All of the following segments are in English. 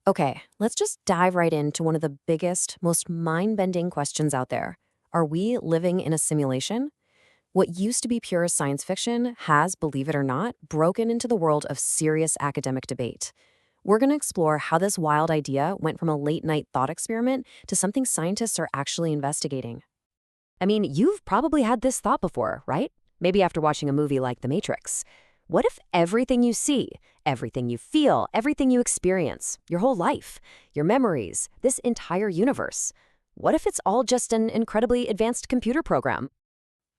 Okay, let's just dive right into one of the biggest, most mind bending questions out there. Are we living in a simulation? What used to be pure science fiction has, believe it or not, broken into the world of serious academic debate. We're going to explore how this wild idea went from a late night thought experiment to something scientists are actually investigating. I mean, you've probably had this thought before, right? Maybe after watching a movie like The Matrix. What if everything you see, everything you feel, everything you experience, your whole life, your memories, this entire universe, what if it's all just an incredibly advanced computer program?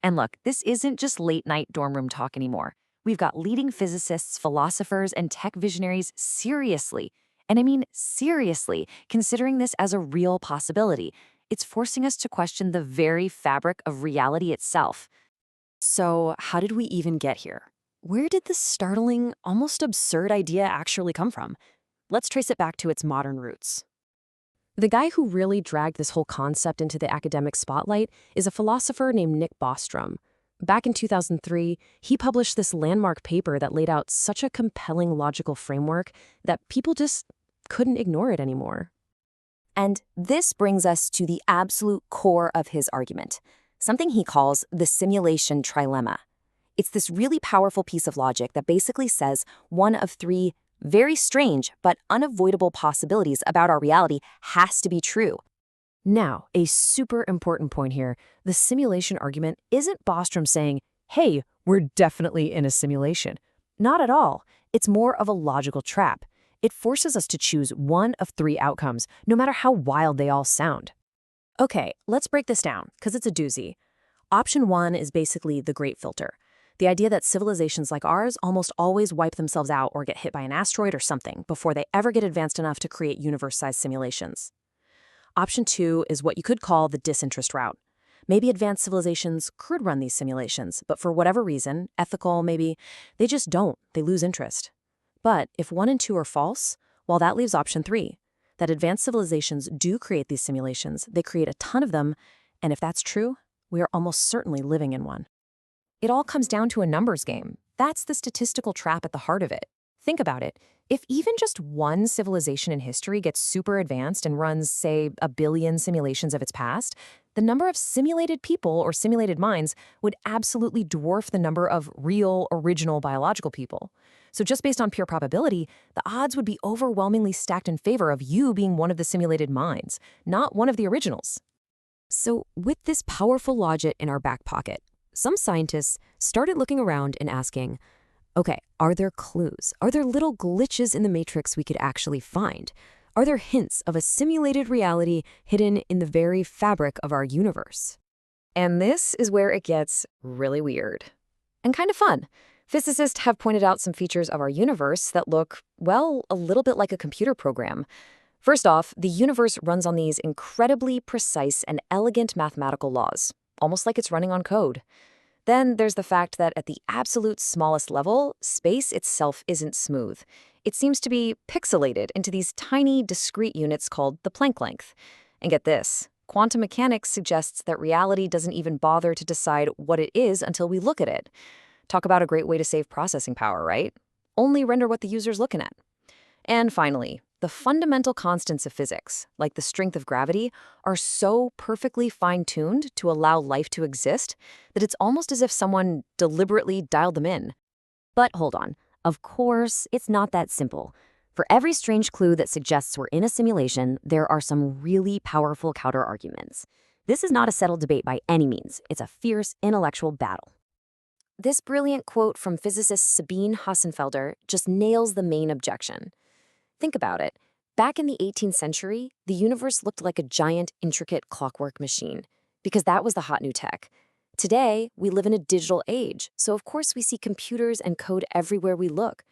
And look, this isn't just late night dorm room talk anymore. We've got leading physicists, philosophers, and tech visionaries seriously, and I mean seriously, considering this as a real possibility. It's forcing us to question the very fabric of reality itself. So, how did we even get here? Where did this startling, almost absurd idea actually come from? Let's trace it back to its modern roots. The guy who really dragged this whole concept into the academic spotlight is a philosopher named Nick Bostrom. Back in 2003, he published this landmark paper that laid out such a compelling logical framework that people just couldn't ignore it anymore. And this brings us to the absolute core of his argument, something he calls the simulation trilemma. It's this really powerful piece of logic that basically says one of three very strange but unavoidable possibilities about our reality has to be true. Now, a super important point here. The simulation argument isn't Bostrom saying, hey, we're definitely in a simulation. Not at all. It's more of a logical trap. It forces us to choose one of three outcomes, no matter how wild they all sound. Okay, let's break this down, because it's a doozy. Option one is basically the great filter. The idea that civilizations like ours almost always wipe themselves out or get hit by an asteroid or something before they ever get advanced enough to create universe-sized simulations. Option two is what you could call the disinterest route. Maybe advanced civilizations could run these simulations, but for whatever reason, ethical maybe, they just don't. They lose interest. But if one and two are false, well, that leaves option three, that advanced civilizations do create these simulations, they create a ton of them, and if that's true, we are almost certainly living in one. It all comes down to a numbers game. That's the statistical trap at the heart of it. Think about it. If even just one civilization in history gets super advanced and runs, say, 1 billion simulations of its past, the number of simulated people or simulated minds would absolutely dwarf the number of real, original biological people. So just based on pure probability, the odds would be overwhelmingly stacked in favor of you being one of the simulated minds, not one of the originals. So with this powerful logic in our back pocket, some scientists started looking around and asking, okay, are there clues? Are there little glitches in the matrix we could actually find? Are there hints of a simulated reality hidden in the very fabric of our universe? And this is where it gets really weird and kind of fun. Physicists have pointed out some features of our universe that look, well, a little bit like a computer program. First off, the universe runs on these incredibly precise and elegant mathematical laws, almost like it's running on code. Then there's the fact that at the absolute smallest level, space itself isn't smooth. It seems to be pixelated into these tiny, discrete units called the Planck length. And get this, quantum mechanics suggests that reality doesn't even bother to decide what it is until we look at it. Talk about a great way to save processing power, right? Only render what the user's looking at. And finally, the fundamental constants of physics, like the strength of gravity, are so perfectly fine-tuned to allow life to exist that it's almost as if someone deliberately dialed them in. But hold on. Of course, it's not that simple. For every strange clue that suggests we're in a simulation, there are some really powerful counterarguments. This is not a settled debate by any means. It's a fierce intellectual battle. This brilliant quote from physicist Sabine Hossenfelder just nails the main objection. Think about it. Back in the 18th century, the universe looked like a giant, intricate clockwork machine, because that was the hot new tech. Today, we live in a digital age, so of course we see computers and code everywhere we look.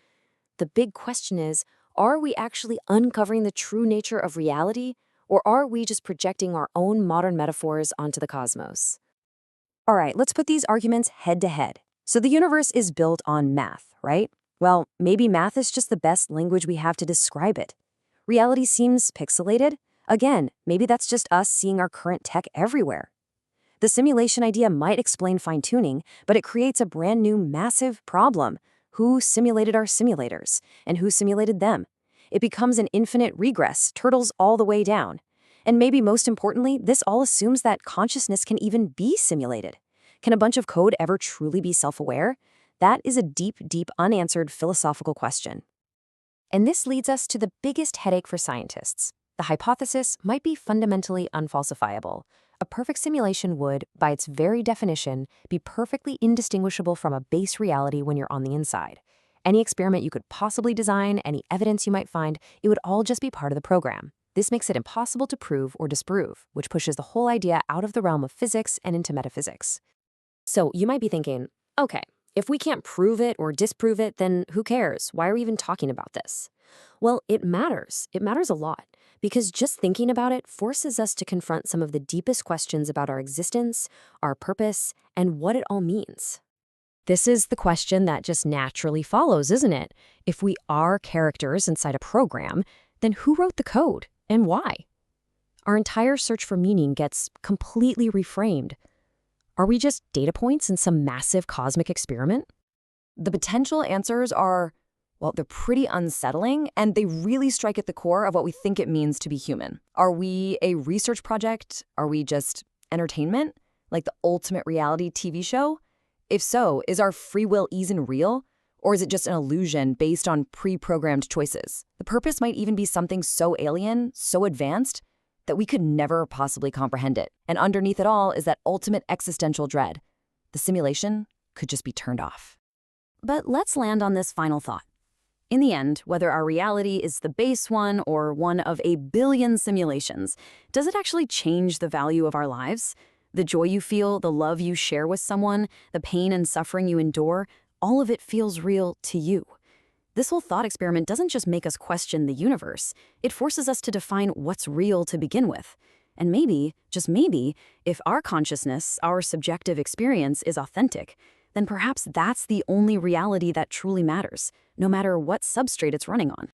The big question is, are we actually uncovering the true nature of reality, or are we just projecting our own modern metaphors onto the cosmos? All right, let's put these arguments head to head. So the universe is built on math, right? Well, maybe math is just the best language we have to describe it. Reality seems pixelated. Again, maybe that's just us seeing our current tech everywhere. The simulation idea might explain fine-tuning, but it creates a brand new massive problem. Who simulated our simulators? And who simulated them? It becomes an infinite regress, turtles all the way down. And maybe most importantly, this all assumes that consciousness can even be simulated. Can a bunch of code ever truly be self-aware? That is a deep, deep unanswered philosophical question. And this leads us to the biggest headache for scientists. The hypothesis might be fundamentally unfalsifiable. A perfect simulation would, by its very definition, be perfectly indistinguishable from a base reality when you're on the inside. Any experiment you could possibly design, any evidence you might find, it would all just be part of the program. This makes it impossible to prove or disprove, which pushes the whole idea out of the realm of physics and into metaphysics. So you might be thinking, okay, if we can't prove it or disprove it, then who cares? Why are we even talking about this? Well, it matters. It matters a lot, because just thinking about it forces us to confront some of the deepest questions about our existence, our purpose, and what it all means. This is the question that just naturally follows, isn't it? If we are characters inside a program, then who wrote the code and why? Our entire search for meaning gets completely reframed. Are we just data points in some massive cosmic experiment? The potential answers are, well, they're pretty unsettling, and they really strike at the core of what we think it means to be human. Are we a research project? Are we just entertainment? Like the ultimate reality TV show? If so, is our free will even real? Or is it just an illusion based on pre-programmed choices? The purpose might even be something so alien, so advanced, that we could never possibly comprehend it. And underneath it all is that ultimate existential dread. The simulation could just be turned off. But let's land on this final thought. In the end, whether our reality is the base one or one of a billion simulations, does it actually change the value of our lives? The joy you feel, the love you share with someone, the pain and suffering you endure, all of it feels real to you. This whole thought experiment doesn't just make us question the universe, it forces us to define what's real to begin with. And maybe, just maybe, if our consciousness, our subjective experience is authentic, then perhaps that's the only reality that truly matters, no matter what substrate it's running on.